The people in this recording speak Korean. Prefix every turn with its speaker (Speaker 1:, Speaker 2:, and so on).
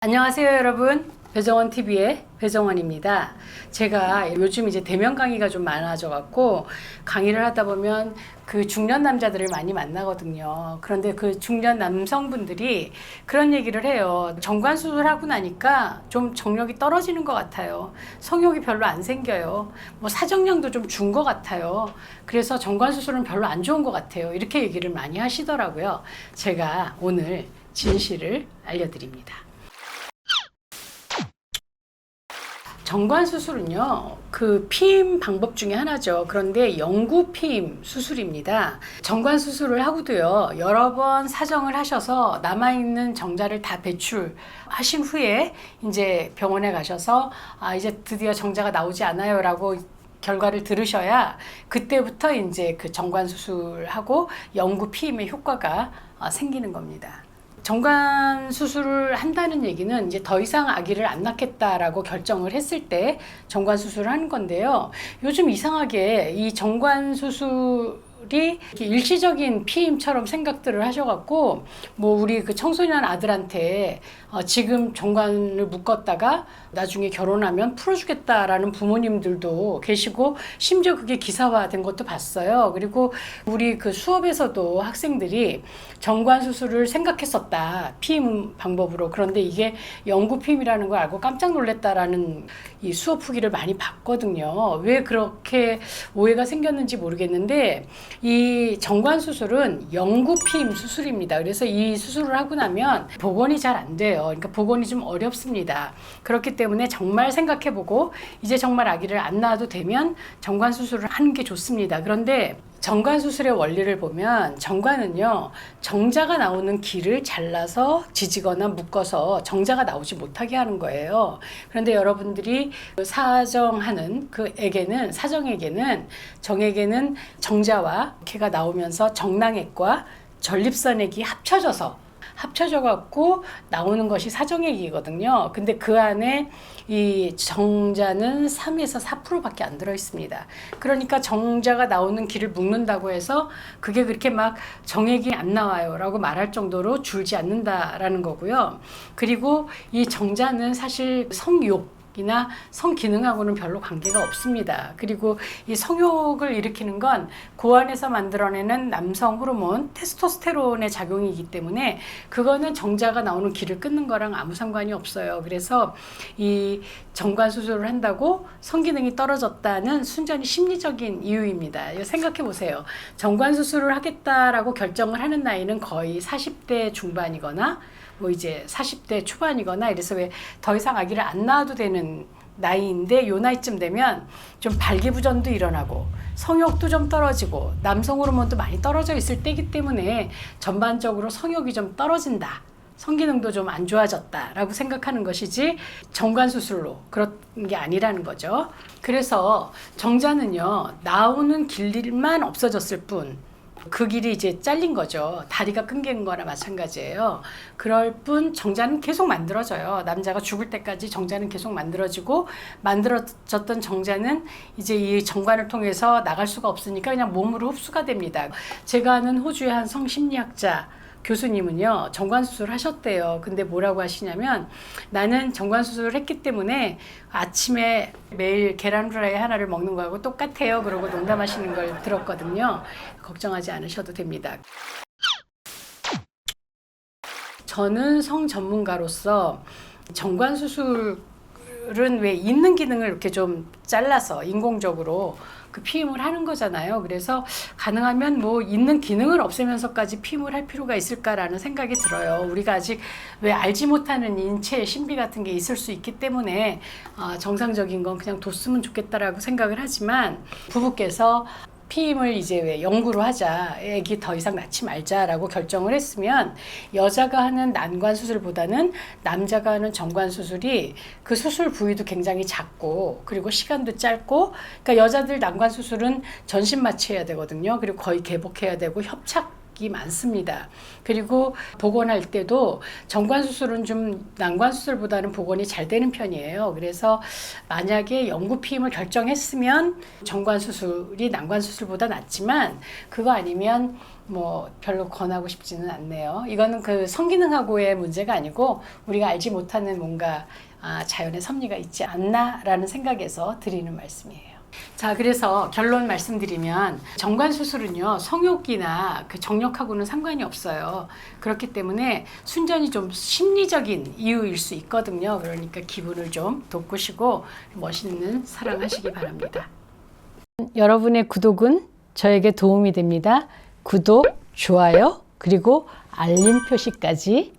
Speaker 1: 안녕하세요 여러분, 배정원TV의 배정원입니다. 제가 요즘 이제 대면 강의가 좀 많아져 갖고 강의를 하다 보면 그 중년 남자들을 많이 만나거든요. 그런데 그 중년 남성분들이 그런 얘기를 해요. 정관 수술하고 나니까 좀 정력이 떨어지는 것 같아요. 성욕이 별로 안 생겨요. 뭐 사정량도 좀 준 것 같아요. 그래서 정관 수술은 별로 안 좋은 것 같아요. 이렇게 얘기를 많이 하시더라고요. 제가 오늘 진실을 알려드립니다. 정관 수술은요, 그 피임 방법 중에 하나죠. 그런데 영구 피임 수술입니다. 정관 수술을 하고도요, 여러 번 사정을 하셔서 남아있는 정자를 다 배출하신 후에 이제 병원에 가셔서 이제 드디어 정자가 나오지 않아요 라고 결과를 들으셔야 그때부터 이제 그 정관 수술하고 영구 피임의 효과가 생기는 겁니다. 정관 수술을 한다는 얘기는 이제 더 이상 아기를 안 낳겠다라고 결정을 했을 때 정관 수술을 하는 건데요. 요즘 이상하게 이 정관 수술이 일시적인 피임처럼 생각들을 하셔갖고 뭐 우리 그 청소년 아들한테 지금 정관을 묶었다가 나중에 결혼하면 풀어주겠다라는 부모님들도 계시고 심지어 그게 기사화된 것도 봤어요. 그리고 우리 그 수업에서도 학생들이 정관 수술을 생각했었다, 피임 방법으로. 그런데 이게 영구 피임이라는 걸 알고 깜짝 놀랐다라는 이 수업 후기를 많이 봤거든요. 왜 그렇게 오해가 생겼는지 모르겠는데 이 정관 수술은 영구 피임 수술입니다. 그래서 이 수술을 하고 나면 복원이 잘 안 돼요. 그러니까 복원이 좀 어렵습니다. 그렇기 때문에 정말 생각해보고 이제 정말 아기를 안 낳아도 되면 정관 수술을 하는 게 좋습니다. 그런데 정관 수술의 원리를 보면 정관은요, 정자가 나오는 길을 잘라서 지지거나 묶어서 정자가 나오지 못하게 하는 거예요. 그런데 여러분들이 사정하는 사정에게는 정에게는 정자와 개가 나오면서 정낭액과 전립선액이 합쳐져 갖고 나오는 것이 사정액이거든요. 근데 그 안에 이 정자는 3에서 4%밖에 안 들어 있습니다. 그러니까 정자가 나오는 길을 묶는다고 해서 그게 그렇게 막 정액이 안 나와요 라고 말할 정도로 줄지 않는다라는 거고요. 그리고 이 정자는 사실 성욕이나 성기능하고는 별로 관계가 없습니다. 그리고 이 성욕을 일으키는 건 고안에서 만들어내는 남성 호르몬 테스토스테론의 작용이기 때문에 그거는 정자가 나오는 길을 끊는 거랑 아무 상관이 없어요. 그래서 이 정관 수술을 한다고 성기능이 떨어졌다는 순전히 심리적인 이유입니다. 생각해 보세요. 정관 수술을 하겠다라고 결정을 하는 나이는 거의 40대 중반이거나 뭐 이제 40대 초반이거나 이래서 왜 더 이상 아기를 안 낳아도 되는 나이인데 요 나이쯤 되면 좀 발기부전도 일어나고 성욕도 좀 떨어지고 남성 호르몬도 많이 떨어져 있을 때이기 때문에 전반적으로 성욕이 좀 떨어진다, 성기능도 좀 안 좋아졌다라고 생각하는 것이지 정관 수술로 그런 게 아니라는 거죠. 그래서 정자는요, 나오는 길만 없어졌을 뿐 그 길이 이제 잘린 거죠. 다리가 끊긴 거나 마찬가지예요. 그럴 뿐 정자는 계속 만들어져요. 남자가 죽을 때까지 정자는 계속 만들어지고 만들어졌던 정자는 이제 이 정관을 통해서 나갈 수가 없으니까 그냥 몸으로 흡수가 됩니다. 제가 아는 호주의 한 성심리학자 교수님은요, 정관 수술을 하셨대요. 근데 뭐라고 하시냐면 나는 정관 수술을 했기 때문에 아침에 매일 계란 후라이 하나를 먹는 거하고 똑같아요. 그러고 농담하시는 걸 들었거든요. 걱정하지 않으셔도 됩니다. 저는 성 전문가로서 정관 수술은 왜 있는 기능을 이렇게 좀 잘라서 인공적으로 그 피임을 하는 거잖아요. 그래서 가능하면 뭐 있는 기능을 없애면서까지 피임을 할 필요가 있을까라는 생각이 들어요. 우리가 아직 왜 알지 못하는 인체의 신비 같은 게 있을 수 있기 때문에 정상적인 건 그냥 뒀으면 좋겠다라고 생각을 하지만 부부께서 피임을 이제 왜 영구로 하자, 애기 더 이상 낳지 말자라고 결정을 했으면 여자가 하는 난관 수술보다는 남자가 하는 정관 수술이 그 수술 부위도 굉장히 작고 그리고 시간도 짧고, 그러니까 여자들 난관 수술은 전신 마취해야 되거든요. 그리고 거의 개복해야 되고 협착 많습니다. 그리고 복원할 때도 정관 수술은 좀 난관 수술보다는 복원이 잘 되는 편이에요. 그래서 만약에 영구 피임을 결정했으면 정관 수술이 난관 수술보다 낫지만 그거 아니면 뭐 별로 권하고 싶지는 않네요. 이거는 그 성기능하고의 문제가 아니고 우리가 알지 못하는 뭔가 자연의 섭리가 있지 않나라는 생각에서 드리는 말씀이에요. 자, 그래서 결론 말씀드리면 정관수술은요, 성욕이나 그 정력하고는 상관이 없어요. 그렇기 때문에 순전히 좀 심리적인 이유일 수 있거든요. 그러니까 기분을 좀 돋구시고 멋있는 사랑하시기 바랍니다. 여러분의 구독은 저에게 도움이 됩니다. 구독, 좋아요, 그리고 알림 표시까지